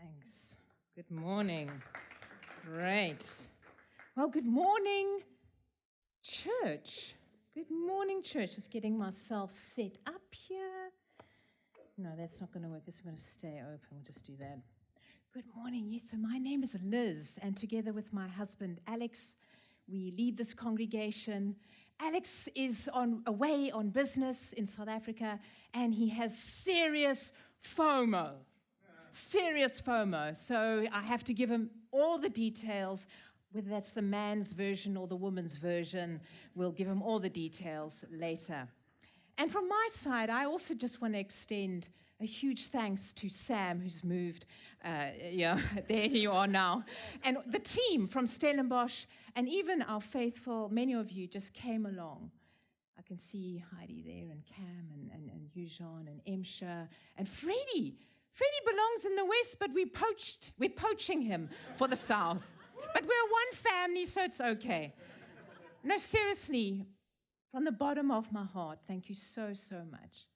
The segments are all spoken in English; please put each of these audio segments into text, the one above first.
Thanks. Good morning. Great. Well, good morning, church. Good morning, church. Just getting myself set up here. No, that's not going to work. This is going to stay open. We'll just do that. Good morning. Yes, so my name is Liz, and together with my husband, Alex, we lead this congregation. Alex is away on business in South Africa, and he has serious FOMO. Serious FOMO. So I have to give him all the details, whether that's the man's version or the woman's version. We'll give him all the details later. And from my side, I also just want to extend a huge thanks to Sam, who's moved. There you are now. And the team from Stellenbosch, and even our faithful, many of you just came along. I can see Heidi there, and Cam, and Yujan, and Emsha, and Freddie. Freddie belongs in the West, but we're poaching him for the South. But we're one family, so it's okay. No, seriously, from the bottom of my heart, thank you so, so much.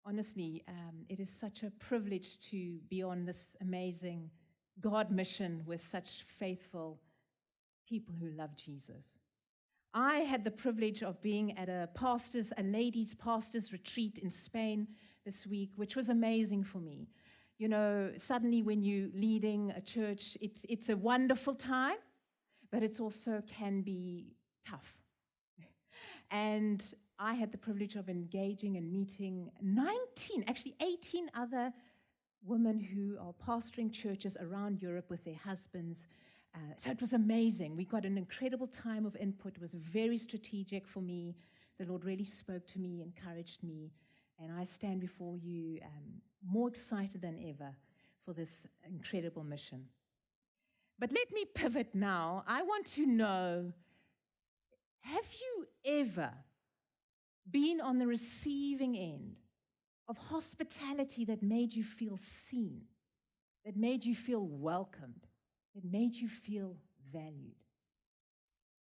Honestly, it is such a privilege to be on this amazing God mission with such faithful people who love Jesus. I had the privilege of being at a ladies' pastors' retreat in Spain this week, which was amazing for me. You know, suddenly when you're leading a church, it's a wonderful time, but it also can be tough. And I had the privilege of engaging and meeting 18 other women who are pastoring churches around Europe with their husbands. So it was amazing. We got an incredible time of input. It was very strategic for me. The Lord really spoke to me, encouraged me. And I stand before you more excited than ever for this incredible mission. But let me pivot now. I want to know, have you ever been on the receiving end of hospitality that made you feel seen, that made you feel welcomed, that made you feel valued?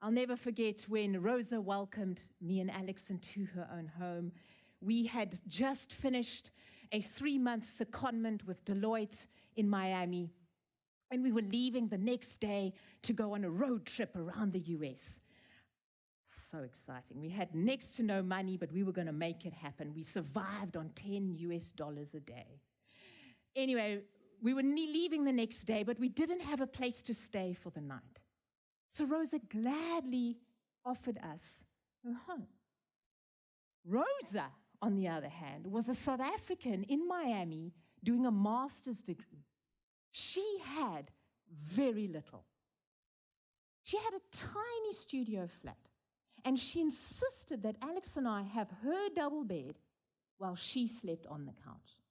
I'll never forget when Rosa welcomed me and Alex into her own home. We had just finished a 3-month secondment with Deloitte in Miami, and we were leaving the next day to go on a road trip around the U.S. So exciting. We had next to no money, but we were going to make it happen. We survived on $10 a day. Anyway, we were leaving the next day, but we didn't have a place to stay for the night. So Rosa gladly offered us her home. Rosa, on the other hand, was a South African in Miami doing a master's degree. She had very little. She had a tiny studio flat, and she insisted that Alex and I have her double bed while she slept on the couch.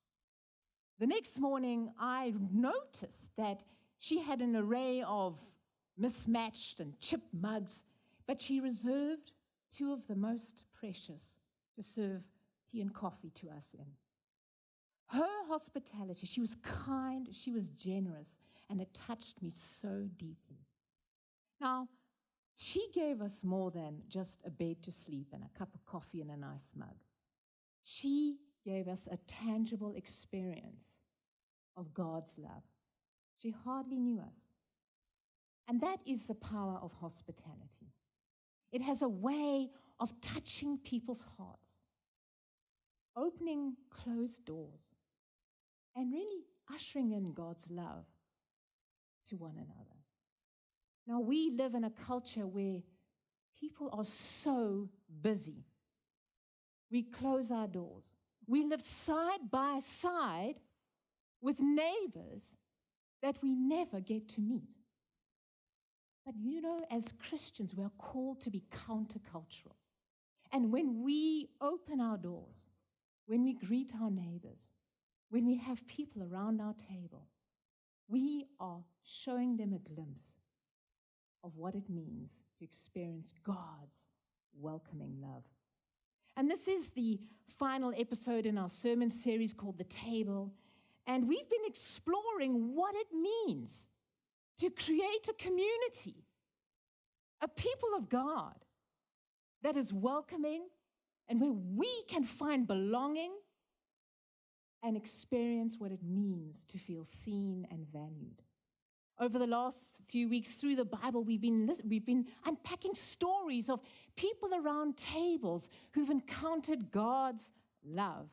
The next morning, I noticed that she had an array of mismatched and chipped mugs, but she reserved 2 of the most precious to serve tea and coffee to us in. Her hospitality, she was kind, she was generous, and it touched me so deeply. Now, she gave us more than just a bed to sleep and a cup of coffee and a nice mug. She gave us a tangible experience of God's love. She hardly knew us. And that is the power of hospitality. It has a way of touching people's hearts, opening closed doors, and really ushering in God's love to one another. Now, we live in a culture where people are so busy. We close our doors. We live side by side with neighbors that we never get to meet. But you know, as Christians, we are called to be countercultural. And when we open our doors, when we greet our neighbors, when we have people around our table, we are showing them a glimpse of what it means to experience God's welcoming love. And this is the final episode in our sermon series called The Table. And we've been exploring what it means to create a community, a people of God that is welcoming and where we can find belonging and experience what it means to feel seen and valued. Over the last few weeks through the Bible, we've been unpacking stories of people around tables who've encountered God's love.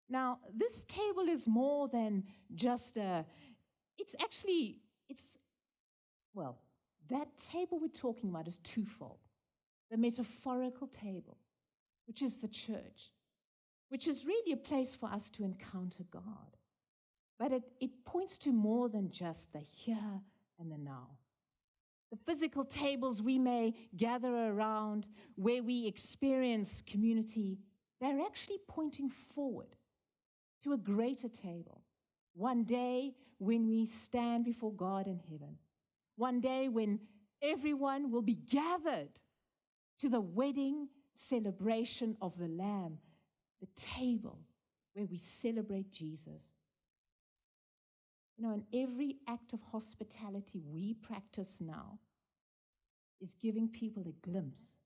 Now, this table is more than just that table we're talking about is twofold. The metaphorical table, which is the church, which is really a place for us to encounter God. But it points to more than just the here and the now. The physical tables we may gather around where we experience community, they're actually pointing forward to a greater table. One day when we stand before God in heaven. One day when everyone will be gathered to the wedding celebration of the Lamb, the table where we celebrate Jesus. And every act of hospitality we practice now is giving people a glimpse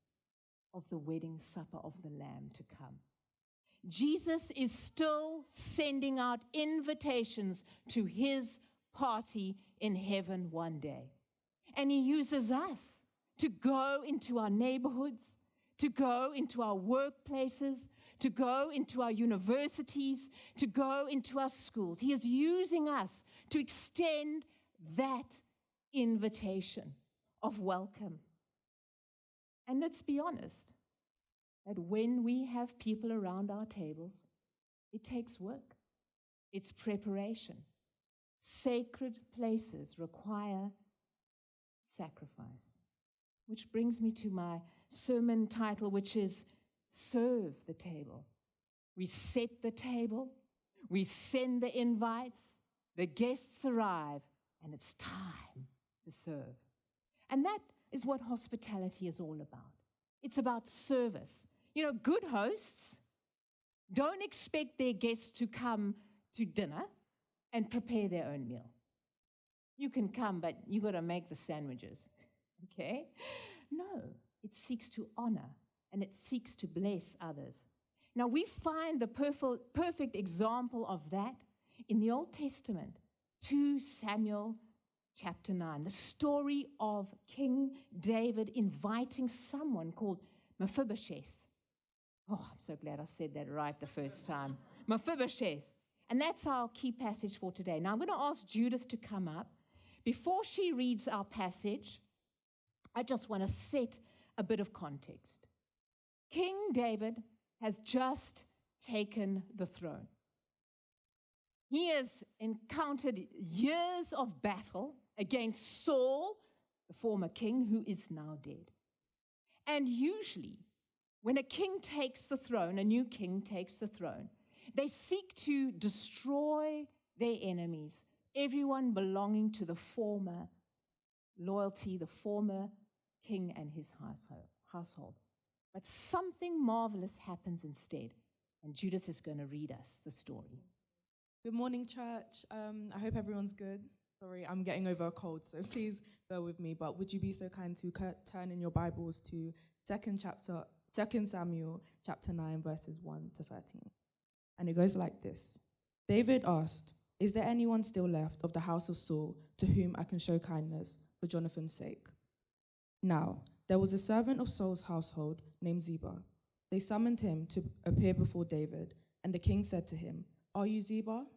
of the wedding supper of the Lamb to come. Jesus is still sending out invitations to his party in heaven one day. And he uses us to go into our neighborhoods, to go into our workplaces, to go into our universities, to go into our schools. He is using us to extend that invitation of welcome. And let's be honest, that when we have people around our tables, it takes work. It's preparation. Sacred places require sacrifice. Which brings me to my sermon title, which is Serve the Table. We set the table, we send the invites, the guests arrive, and it's time to serve. And that is what hospitality is all about. It's about service. Good hosts don't expect their guests to come to dinner and prepare their own meal. You can come, but you got to make the sandwiches, okay? No, it seeks to honor and it seeks to bless others. Now, we find the perfect example of that in the Old Testament, 2 Samuel chapter 9, the story of King David inviting someone called Mephibosheth. Oh, I'm so glad I said that right the first time. Mephibosheth. And that's our key passage for today. Now, I'm going to ask Judith to come up. Before she reads our passage, I just want to set a bit of context. King David has just taken the throne. He has encountered years of battle against Saul, the former king, who is now dead. And usually, when a king takes the throne, a new king takes the throne, they seek to destroy their enemies, everyone belonging to the former loyalty, the former king and his household. But something marvelous happens instead, and Judith is going to read us the story. Good morning, church. I hope everyone's good. Sorry, I'm getting over a cold, so please bear with me. But would you be so kind to turn in your Bibles to 2 Samuel chapter 9, verses 1 to 13. And it goes like this. David asked, "Is there anyone still left of the house of Saul to whom I can show kindness for Jonathan's sake?" Now, there was a servant of Saul's household named Ziba. They summoned him to appear before David, and the king said to him, "Are you Ziba?"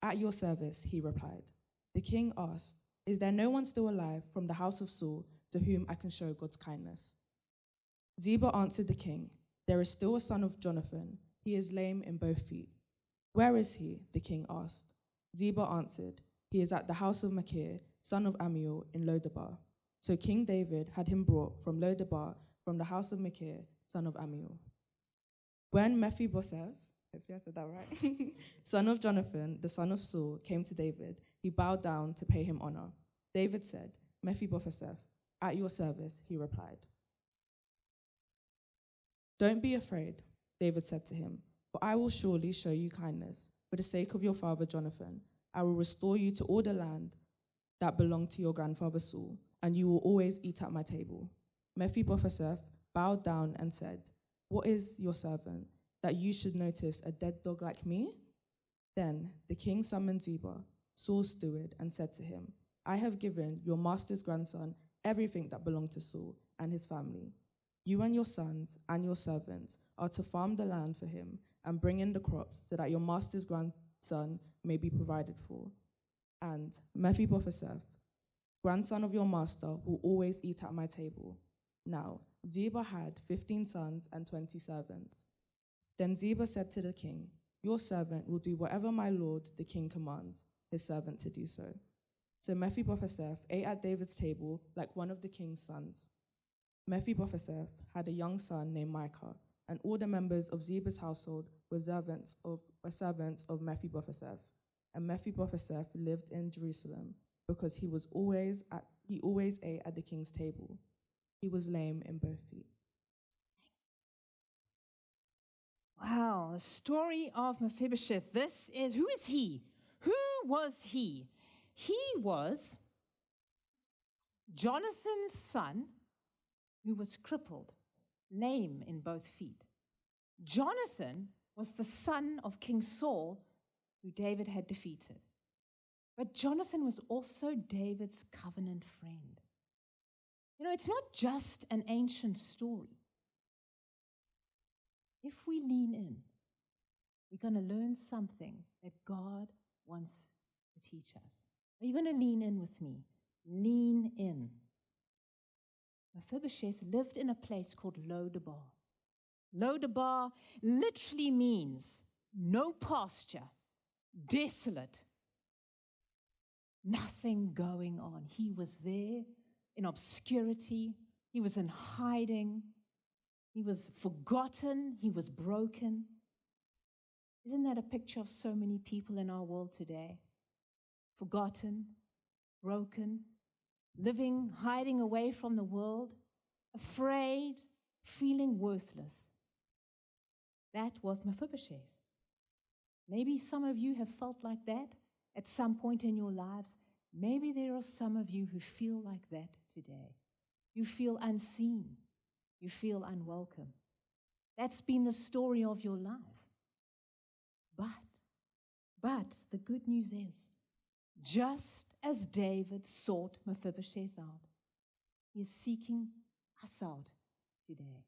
"At your service," he replied. The king asked, "Is there no one still alive from the house of Saul to whom I can show God's kindness?" Ziba answered the king, "There is still a son of Jonathan. He is lame in both feet." "Where is he?" the king asked. Ziba answered, "He is at the house of Machir, son of Ammiel, in Lodebar." So King David had him brought from Lodebar, from the house of Machir, son of Ammiel. When Mephibosheth, hopefully I said that right, son of Jonathan, the son of Saul, came to David, he bowed down to pay him honor. David said, "Mephibosheth, at your service," he replied. "Don't be afraid," David said to him, "for I will surely show you kindness. For the sake of your father Jonathan, I will restore you to all the land that belonged to your grandfather Saul, and you will always eat at my table." Mephibosheth bowed down and said, "What is your servant?" that you should notice a dead dog like me?" Then the king summoned Ziba, Saul's steward, and said to him, "I have given your master's grandson everything that belonged to Saul and his family. You and your sons and your servants are to farm the land for him and bring in the crops so that your master's grandson may be provided for. And Mephibosheth, grandson of your master, will always eat at my table." Now, Ziba had 15 sons and 20 servants. Then Ziba said to the king, "Your servant will do whatever my lord the king commands his servant to do so." So Mephibosheth ate at David's table like one of the king's sons. Mephibosheth had a young son named Micah, and all the members of Ziba's household were servants of Mephibosheth. And Mephibosheth lived in Jerusalem because he always ate at the king's table. He was lame in both feet. Wow, the story of Mephibosheth. Who is he? Who was he? He was Jonathan's son who was crippled, lame in both feet. Jonathan was the son of King Saul, who David had defeated. But Jonathan was also David's covenant friend. You know, it's not just an ancient story. If we lean in, we're going to learn something that God wants to teach us. Are you going to lean in with me? Lean in. Mephibosheth lived in a place called Lodabar. Lodabar literally means no pasture, desolate, nothing going on. He was there in obscurity. He was in hiding. He was forgotten. He was broken. Isn't that a picture of so many people in our world today? Forgotten, broken, living, hiding away from the world, afraid, feeling worthless. That was Mephibosheth. Maybe some of you have felt like that at some point in your lives. Maybe there are some of you who feel like that today. You feel unseen. You feel unwelcome. That's been the story of your life. But the good news is, just as David sought Mephibosheth out, he is seeking us out today.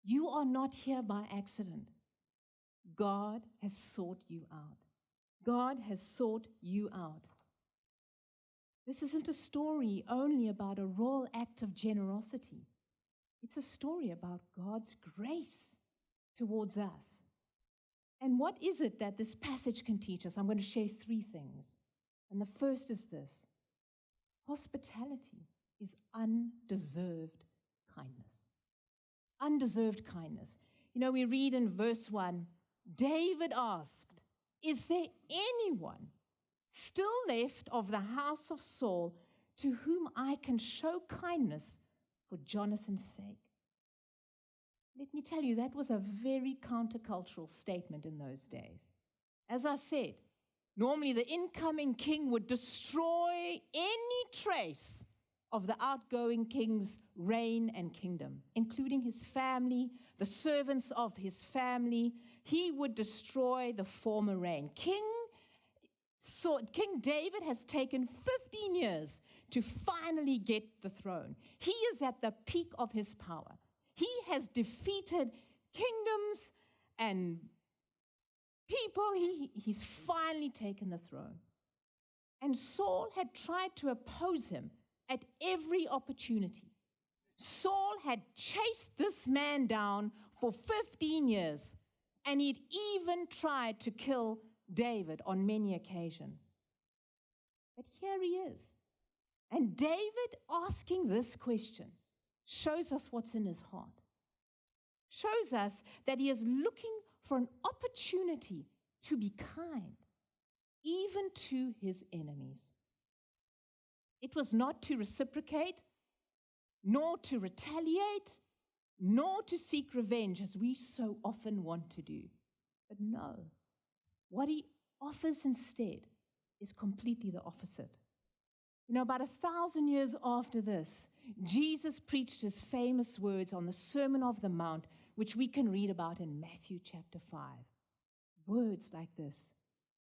You are not here by accident. God has sought you out. God has sought you out. This isn't a story only about a royal act of generosity. It's a story about God's grace towards us. And what is it that this passage can teach us? I'm going to share 3 things. And the first is this: hospitality is undeserved kindness. Undeserved kindness. You know, we read in verse 1, David asked, "Is there anyone still left of the house of Saul to whom I can show kindness for Jonathan's sake?" Let me tell you, that was a very countercultural statement in those days. As I said, normally the incoming king would destroy any trace of the outgoing king's reign and kingdom, including his family, the servants of his family. He would destroy the former reign. King David has taken 15 years to finally get the throne. He is at the peak of his power. He has defeated kingdoms and people. He's finally taken the throne. And Saul had tried to oppose him at every opportunity. Saul had chased this man down for 15 years, and he'd even tried to kill David on many occasions. But here he is. And David asking this question shows us what's in his heart. Shows us that he is looking for an opportunity to be kind, even to his enemies. It was not to reciprocate, nor to retaliate, nor to seek revenge, as we so often want to do. But no, what he offers instead is completely the opposite. You know, about 1,000 years after this, Jesus preached his famous words on the Sermon on the Mount, which we can read about in Matthew chapter 5. Words like this: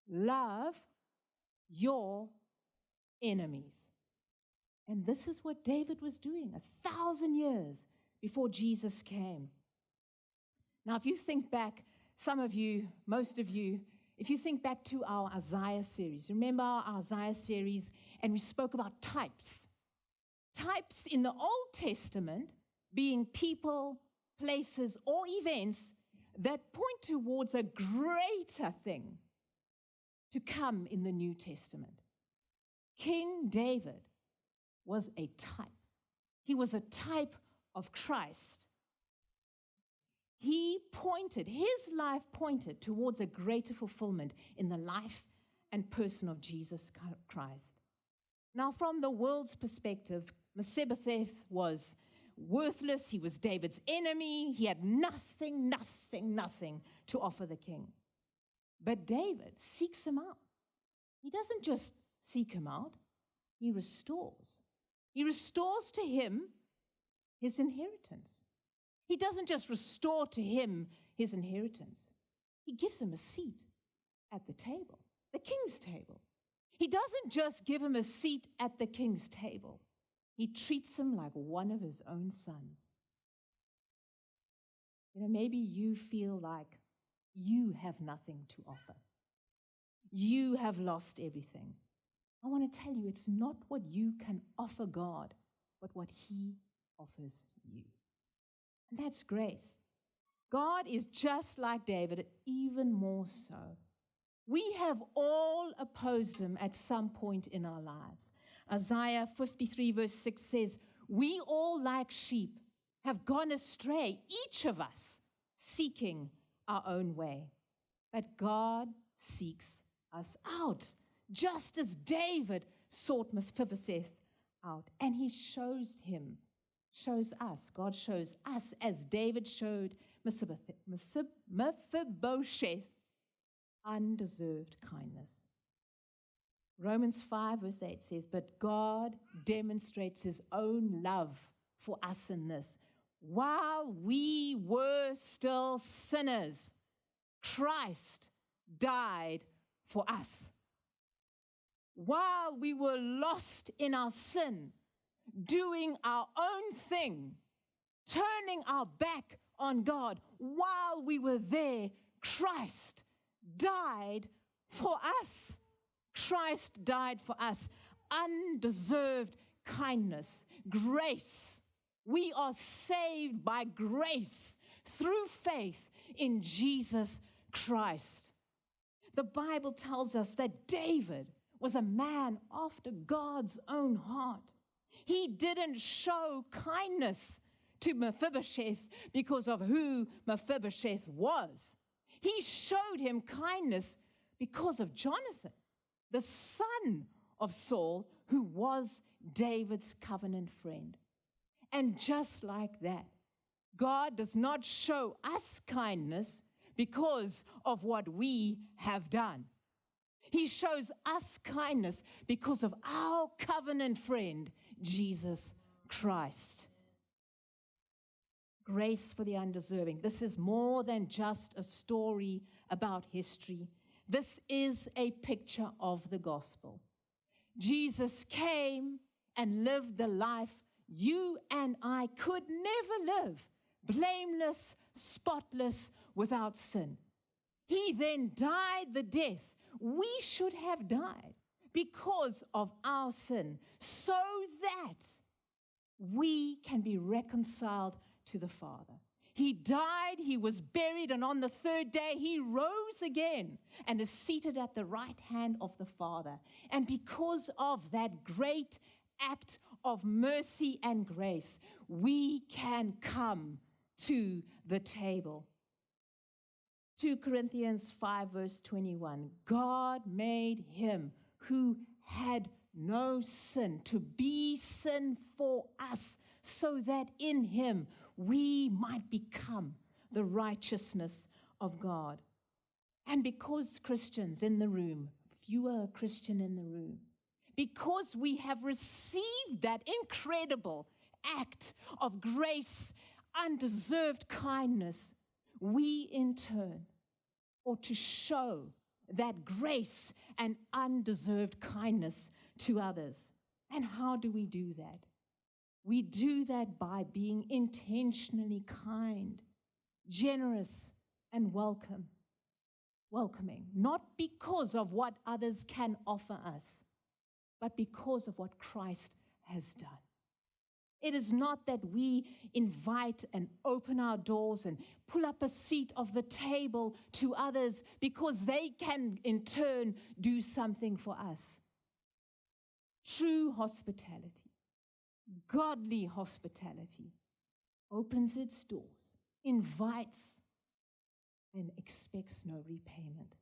love your enemies. And this is what David was doing 1,000 years before Jesus came. Now, if you think back, some of you, most of you, if you think back to our Isaiah series, remember our Isaiah series, and we spoke about types. Types in the Old Testament being people, places, or events that point towards a greater thing to come in the New Testament. King David was a type. He was a type of Christ. His life pointed towards a greater fulfillment in the life and person of Jesus Christ. Now, from the world's perspective, Mephibosheth was worthless. He was David's enemy. He had nothing to offer the king. But David seeks him out. He doesn't just seek him out. He restores. He restores to him his inheritance. He doesn't just restore to him his inheritance. He gives him a seat at the table, the king's table. He doesn't just give him a seat at the king's table. He treats him like one of his own sons. Maybe you feel like you have nothing to offer. You have lost everything. I want to tell you, it's not what you can offer God, but what he offers you. And that's grace. God is just like David, even more so. We have all opposed him at some point in our lives. Isaiah 53 verse 6 says, "We all like sheep have gone astray, each of us seeking our own way. But God seeks us out, just as David sought Mephibosheth out." And he shows us, God shows us, as David showed Mephibosheth, undeserved kindness. Romans 5 verse 8 says, "But God demonstrates his own love for us in this: while we were still sinners, Christ died for us." While we were lost in our sin, doing our own thing, turning our back on God, while we were there, Christ died for us. Christ died for us. Undeserved kindness, grace. We are saved by grace through faith in Jesus Christ. The Bible tells us that David was a man after God's own heart. He didn't show kindness to Mephibosheth because of who Mephibosheth was. He showed him kindness because of Jonathan, the son of Saul, who was David's covenant friend. And just like that, God does not show us kindness because of what we have done. He shows us kindness because of our covenant friend, Jesus Christ. Grace for the undeserving. This is more than just a story about history. This is a picture of the gospel. Jesus came and lived the life you and I could never live, blameless, spotless, without sin. He then died the death we should have died because of our sin, so that we can be reconciled to the Father. He died, he was buried, and on the third day he rose again and is seated at the right hand of the Father. And because of that great act of mercy and grace, we can come to the table. 2 Corinthians 5 verse 21, God made him who had no sin to be sin for us, so that in him we might become the righteousness of God. And because Christians in the room, if you are a Christian in the room, because we have received that incredible act of grace, undeserved kindness, we in turn ought to show that grace and undeserved kindness to others. And how do we do that? We do that by being intentionally kind, generous, and welcoming, not because of what others can offer us, but because of what Christ has done. It is not that we invite and open our doors and pull up a seat of the table to others because they can in turn do something for us. True hospitality, godly hospitality, opens its doors, invites, and expects no repayment.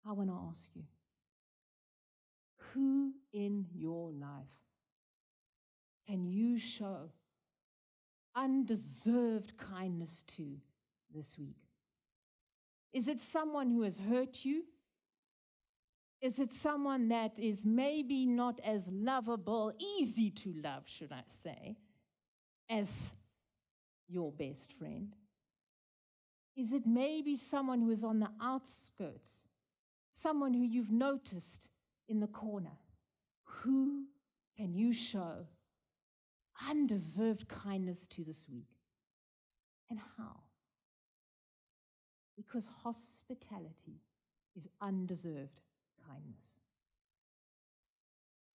I want to ask you, who in your life can you show undeserved kindness to this week? Is it someone who has hurt you? Is it someone that is maybe not as lovable, easy to love, should I say, as your best friend? Is it maybe someone who is on the outskirts, someone who you've noticed in the corner? Who can you show undeserved kindness to this week? And how? Because hospitality is undeserved kindness.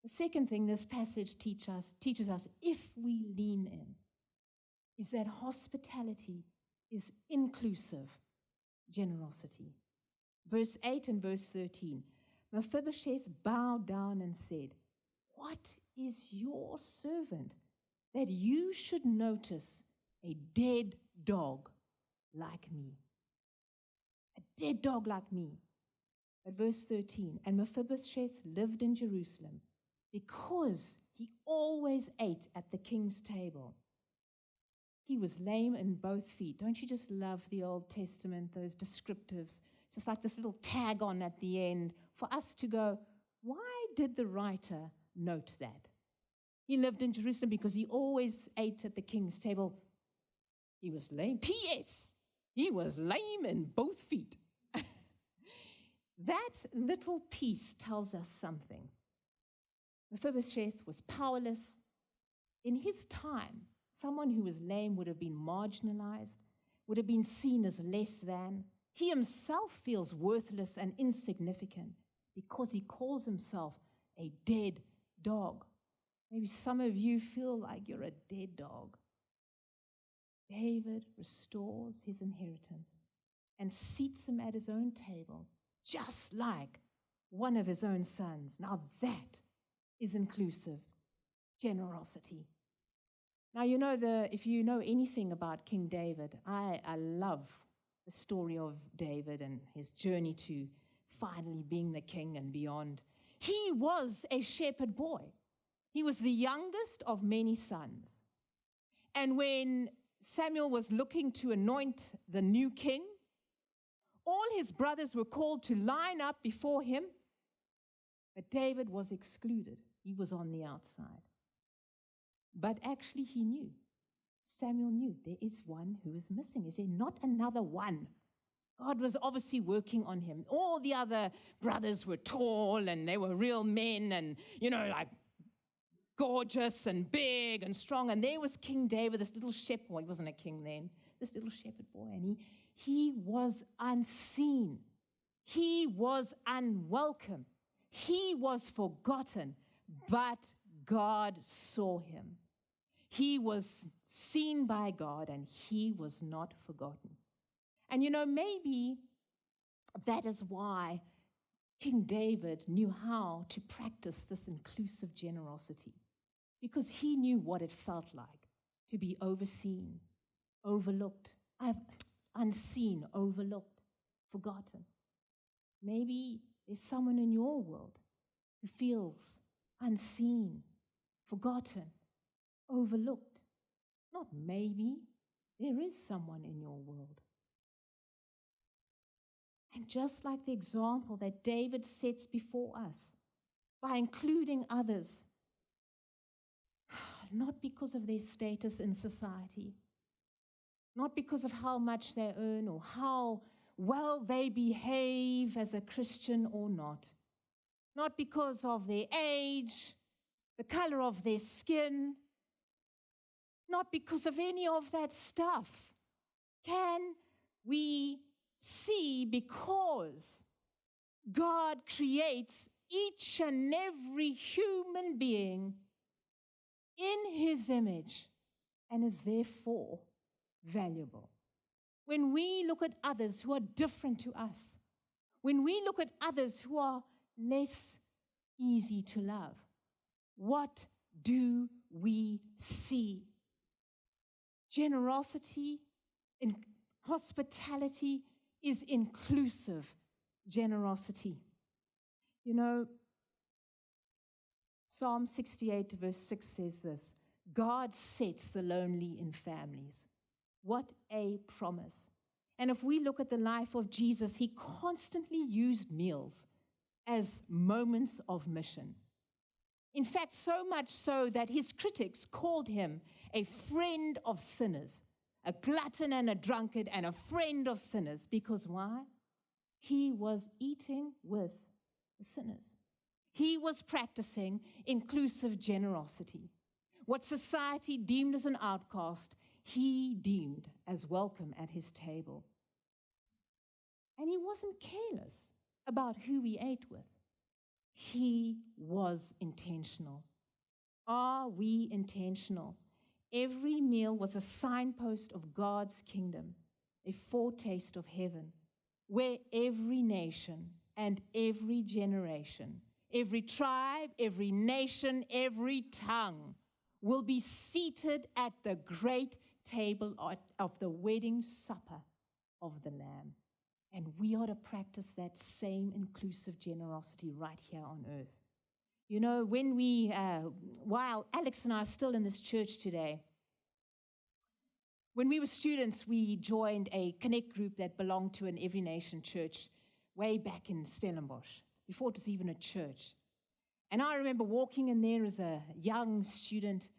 The second thing this passage teaches us, if we lean in, is that hospitality is inclusive generosity. Verse 8 and verse 13, Mephibosheth bowed down and said, "What is your servant that you should notice a dead dog like me?" A dead dog like me. At verse 13, and Mephibosheth lived in Jerusalem because he always ate at the king's table. He was lame in both feet. Don't you just love the Old Testament, those descriptives? Just like this little tag on at the end for us to go, why did the writer note that? He lived in Jerusalem because he always ate at the king's table. He was lame. P.S. He was lame in both feet. That little piece tells us something. Mephibosheth was powerless. In his time, someone who was lame would have been marginalized, would have been seen as less than. He himself feels worthless and insignificant because he calls himself a dead dog. Maybe some of you feel like you're a dead dog. David restores his inheritance and seats him at his own table, just like one of his own sons. Now that is inclusive generosity. Now, if you know anything about King David, I love the story of David and his journey to finally being the king and beyond. He was a shepherd boy. He was the youngest of many sons. And when Samuel was looking to anoint the new king, all his brothers were called to line up before him, but David was excluded. He was on the outside. But actually he knew. Samuel knew there is one who is missing. Is there not another one? God was obviously working on him. All the other brothers were tall and they were real men and, like gorgeous and big and strong. And there was King David, this little shepherd. Well, he wasn't a king then. This little shepherd boy. And he was unseen. He was unwelcome. He was forgotten. But God saw him. He was seen by God and he was not forgotten. And maybe that is why King David knew how to practice this inclusive generosity, because he knew what it felt like to be overseen, overlooked, unseen, overlooked, forgotten. Maybe there's someone in your world who feels unseen, forgotten, overlooked. Not maybe, there is someone in your world. And just like the example that David sets before us, by including others, not because of their status in society, not because of how much they earn or how well they behave as a Christian or not because of their age, the color of their skin, not because of any of that stuff. Can we see because God creates each and every human being in His image and is therefore valuable? When we look at others who are different to us, when we look at others who are less easy to love, what do we see? Generosity and hospitality is inclusive generosity. You know, Psalm 68 verse 6 says this: God sets the lonely in families. What a promise. And if we look at the life of Jesus, He constantly used meals as moments of mission. In fact, so much so that His critics called Him a friend of sinners, a glutton and a drunkard and a friend of sinners. Because why? He was eating with the sinners. He was practicing inclusive generosity. What society deemed as an outcast, He deemed as welcome at His table. And He wasn't careless about who He ate with. He was intentional. Are we intentional? Every meal was a signpost of God's kingdom, a foretaste of heaven, where every nation and every generation, every tribe, every nation, every tongue will be seated at the great table of the wedding supper of the Lamb. And we ought to practice that same inclusive generosity right here on earth. You know, when while Alex and I are still in this church today, when we were students, we joined a connect group that belonged to an Every Nation church way back in Stellenbosch, before it was even a church. And I remember walking in there as a young student,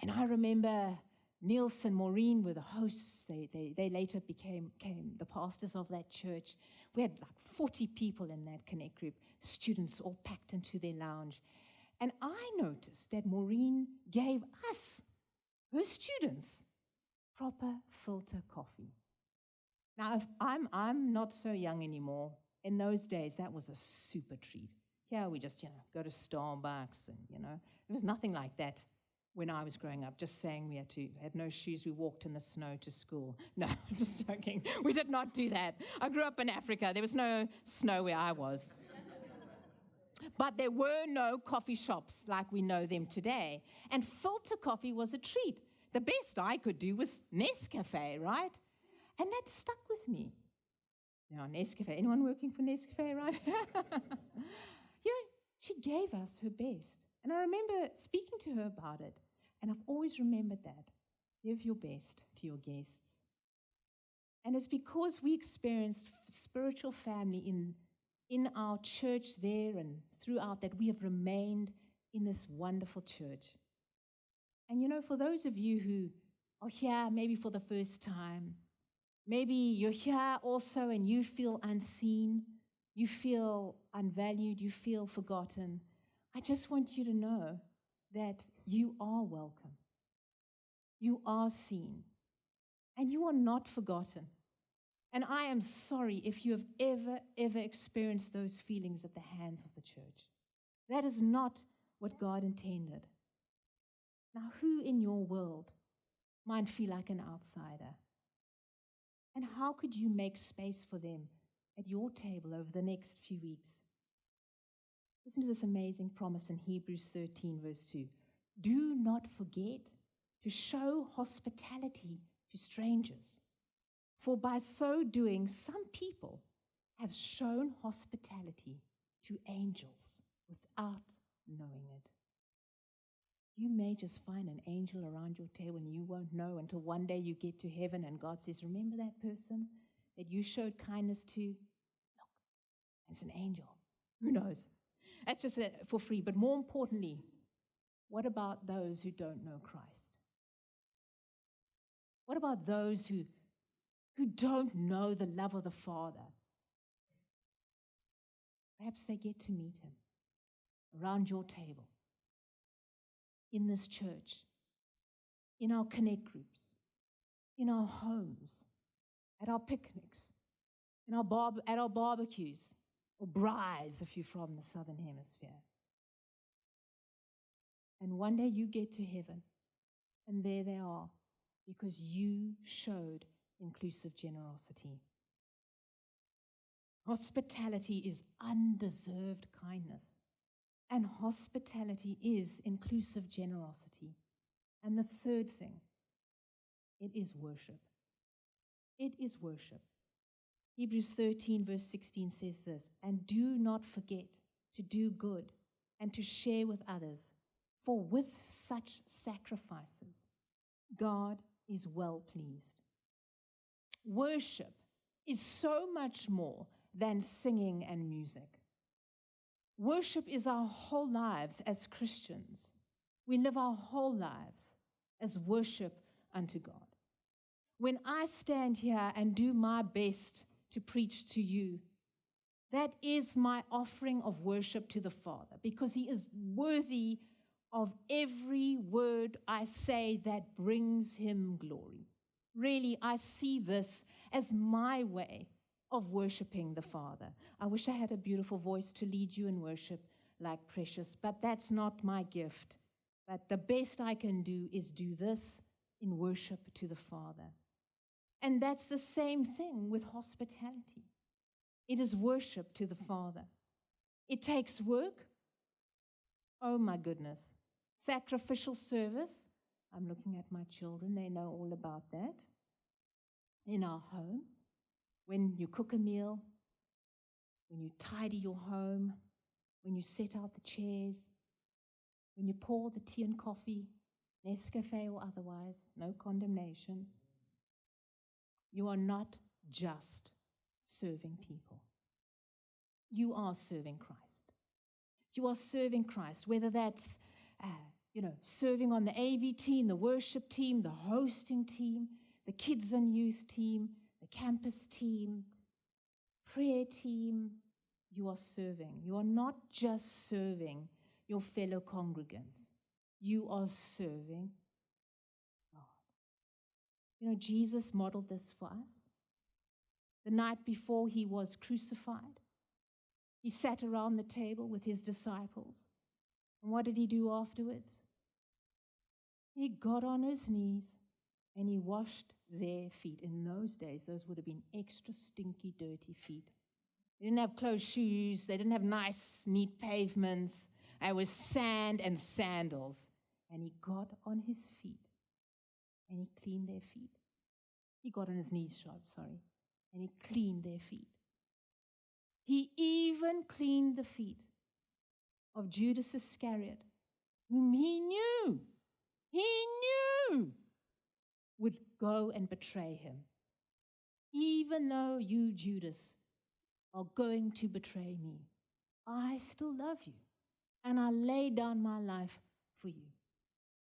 and I remember Niels and Maureen were the hosts. They later became the pastors of that church. We had like 40 people in that connect group, students all packed into their lounge. And I noticed that Maureen gave us, her students, proper filter coffee. Now, if I'm not so young anymore. In those days, that was a super treat. Yeah, we just, go to Starbucks and, there was nothing like that when I was growing up. Just saying we had no shoes, we walked in the snow to school. No, I'm just joking. We did not do that. I grew up in Africa. There was no snow where I was. But there were no coffee shops like we know them today. And filter coffee was a treat. The best I could do was Nescafe, right? And that stuck with me. Nescafe. Anyone working for Nescafe, right? She gave us her best. And I remember speaking to her about it. And I've always remembered that. Give your best to your guests. And it's because we experienced spiritual family in our church there and throughout that we have remained in this wonderful church. And for those of you who are here maybe for the first time, maybe you're here also and you feel unseen, you feel unvalued, you feel forgotten, I just want you to know that you are welcome. You are seen. And you are not forgotten. And I am sorry if you have ever experienced those feelings at the hands of the church. That is not what God intended. Now, who in your world might feel like an outsider? And how could you make space for them at your table over the next few weeks? Listen to this amazing promise in Hebrews 13, verse 2. Do not forget to show hospitality to strangers, for by so doing, some people have shown hospitality to angels without knowing it. You may just find an angel around your table and you won't know until one day you get to heaven and God says, remember that person that you showed kindness to? Look, it's an angel. Who knows? That's just for free. But more importantly, What about those who don't know Christ? What about those who don't know the love of the Father? Perhaps they get to meet him around your table, in this church, in our connect groups, in our homes, at our picnics, at our barbecues, or braais if you're from the Southern Hemisphere. And one day you get to heaven, and there they are, because you showed inclusive generosity. Hospitality is undeserved kindness, and hospitality is inclusive generosity. And the third thing, it is worship. It is worship. Hebrews 13 verse 16 says this, "And do not forget to do good and to share with others, for with such sacrifices, God is well pleased." Worship is so much more than singing and music. Worship is our whole lives as Christians. We live our whole lives as worship unto God. When I stand here and do my best to preach to you, that is my offering of worship to the Father, because he is worthy of every word I say that brings him glory. Really, I see this as my way of worshiping the Father. I wish I had a beautiful voice to lead you in worship like Precious, but that's not my gift. But the best I can do is do this in worship to the Father. And that's the same thing with hospitality. It is worship to the Father. It takes work. Oh my goodness. Sacrificial service. I'm looking at my children. They know all about that. In our home, when you cook a meal, when you tidy your home, when you set out the chairs, when you pour the tea and coffee, Nescafe or otherwise, no condemnation, you are not just serving people. You are serving Christ. You are serving Christ, whether that's, serving on the AV team, the worship team, the hosting team, the kids and youth team, the campus team, prayer team. You are serving. You are not just serving your fellow congregants. You are serving God. Jesus modeled this for us. The night before he was crucified, he sat around the table with his disciples. And what did he do afterwards? He got on his knees and he washed their feet. In those days, those would have been extra stinky, dirty feet. They didn't have closed shoes. They didn't have nice, neat pavements. It was sand and sandals. And he got on his feet and he cleaned their feet. He got on his knees, and he cleaned their feet. He even cleaned the feet of Judas Iscariot, whom he knew would go and betray him. Even though you, Judas, are going to betray me, I still love you, and I lay down my life for you.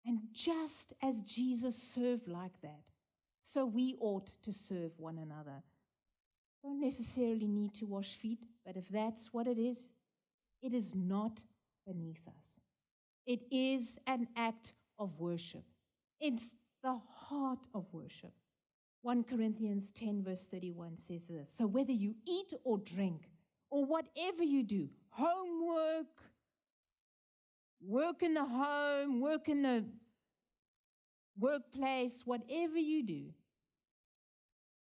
And just as Jesus served like that, so we ought to serve one another. Don't necessarily need to wash feet, but if that's what it is not beneath us. It is an act of worship. It's the heart of worship. 1 Corinthians 10 verse 31 says this, "So whether you eat or drink, or whatever you do, homework, work in the home, work in the workplace, whatever you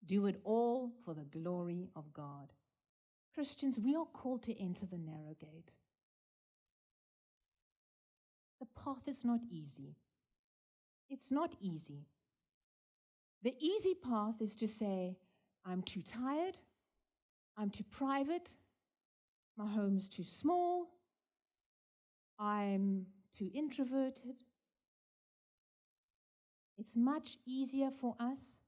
do it all for the glory of God." Christians, we are called to enter the narrow gate. The path is not easy. It's not easy. The easy path is to say, I'm too tired, I'm too private, my home is too small, I'm too introverted. It's much easier for us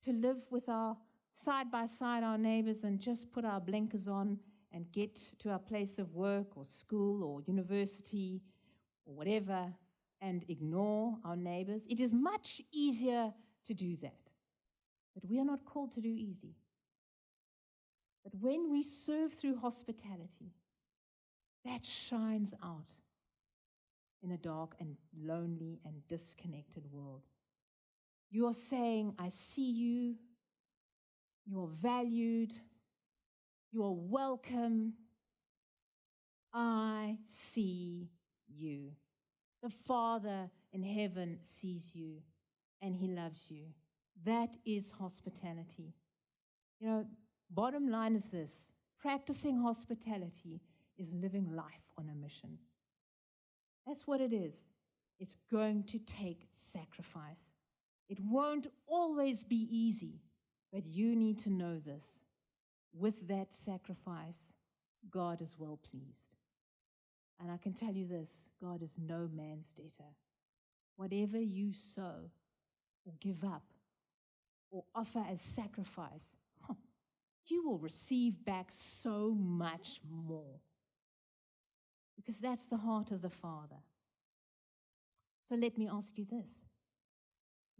to live with our side by side our neighbors and just put our blinkers on and get to our place of work or school or university or whatever and ignore our neighbors. It is much easier to do that. But we are not called to do easy. But when we serve through hospitality, that shines out in a dark and lonely and disconnected world. You are saying, I see you, you are valued, you are welcome, I see you. The Father in heaven sees you and He loves you. That is hospitality. You know, bottom line is this: practicing hospitality is living life on a mission. That's what it is. It's going to take sacrifice. It won't always be easy, but you need to know this. With that sacrifice, God is well pleased. And I can tell you this: God is no man's debtor. Whatever you sow or give up or offer as sacrifice, you will receive back so much more. Because that's the heart of the Father. So let me ask you this.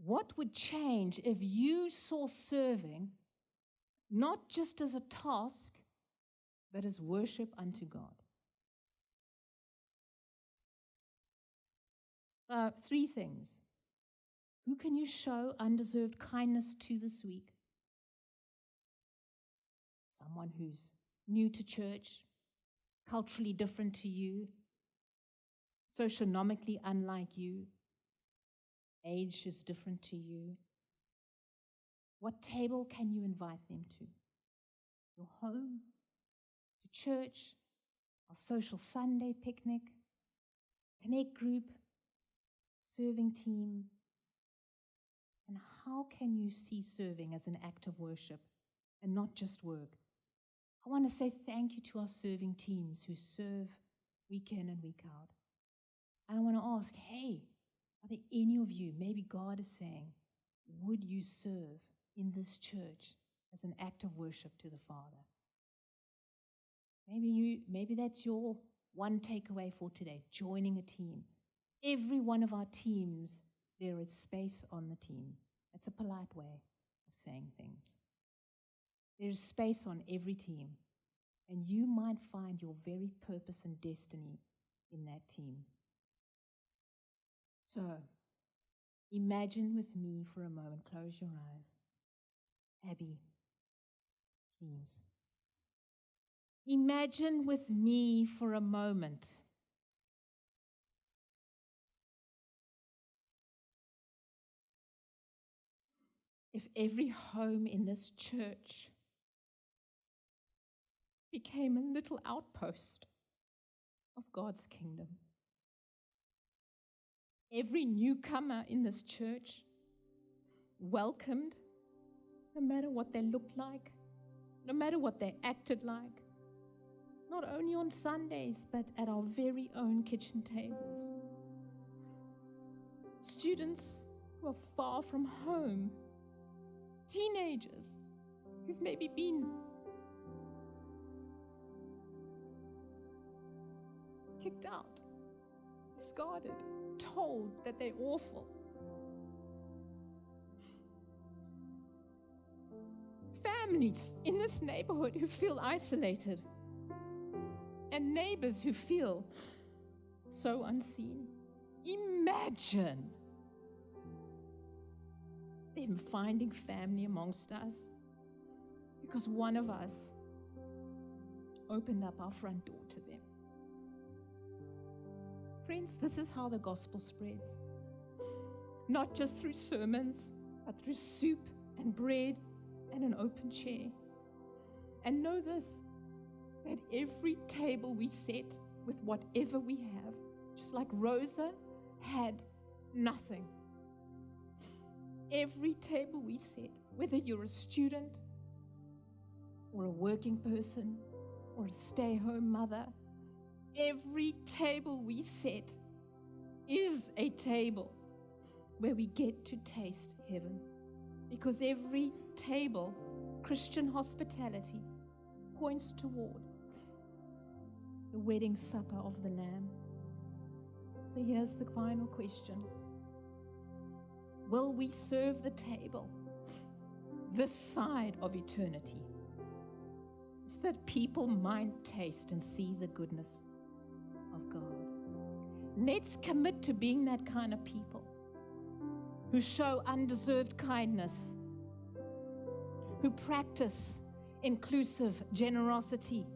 What would change if you saw serving not just as a task, but as worship unto God? 3 things. Who can you show undeserved kindness to this week? Someone who's new to church, culturally different to you, socioeconomically unlike you, age is different to you. What table can you invite them to? Your home, to church, a social Sunday picnic, connect group, serving team. And how can you see serving as an act of worship and not just work? I want to say thank you to our serving teams who serve week in and week out. And I want to ask, hey, are there any of you, maybe God is saying, would you serve in this church as an act of worship to the Father? Maybe that's your one takeaway for today, joining a team. Every one of our teams, there is space on the team. That's a polite way of saying things. There's space on every team, and you might find your very purpose and destiny in that team. So, imagine with me for a moment, close your eyes. Abby, please. Imagine with me for a moment if every home in this church became a little outpost of God's kingdom. Every newcomer in this church welcomed, no matter what they looked like, no matter what they acted like, not only on Sundays, but at our very own kitchen tables. Students who are far from home, teenagers who've maybe been kicked out, discarded, told that they're awful. Families in this neighborhood who feel isolated, and neighbors who feel so unseen. Imagine them finding family amongst us because one of us opened up our front door to them. Friends, this is how the gospel spreads. Not just through sermons, but through soup and bread and an open chair. And know this, that every table we set with whatever we have, just like Rosa had nothing. Every table we set, whether you're a student or a working person or a stay-home mother, every table we set is a table where we get to taste heaven. Because every table, Christian hospitality, points toward the wedding supper of the Lamb. So here's the final question. Will we serve the table this side of eternity so that people might taste and see the goodness of God? Let's commit to being that kind of people who show undeserved kindness, who practice inclusive generosity,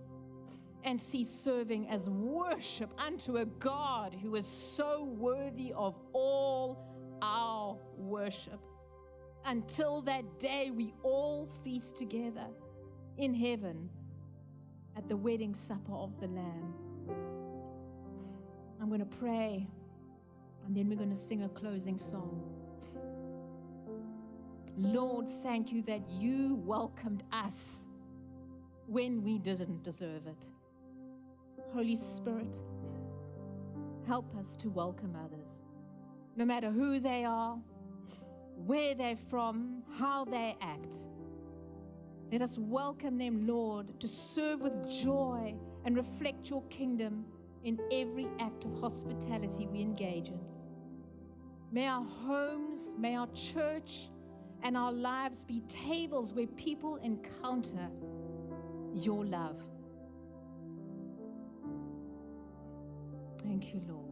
and see serving as worship unto a God who is so worthy of all our worship. Until that day, we all feast together in heaven at the wedding supper of the Lamb. I'm going to pray, and then we're going to sing a closing song. Lord, thank you that you welcomed us when we didn't deserve it. Holy Spirit, help us to welcome others, no matter who they are, where they're from, how they act. Let us welcome them, Lord, to serve with joy and reflect your kingdom in every act of hospitality we engage in. May our homes, may our church, and our lives be tables where people encounter your love. Thank you, Lord.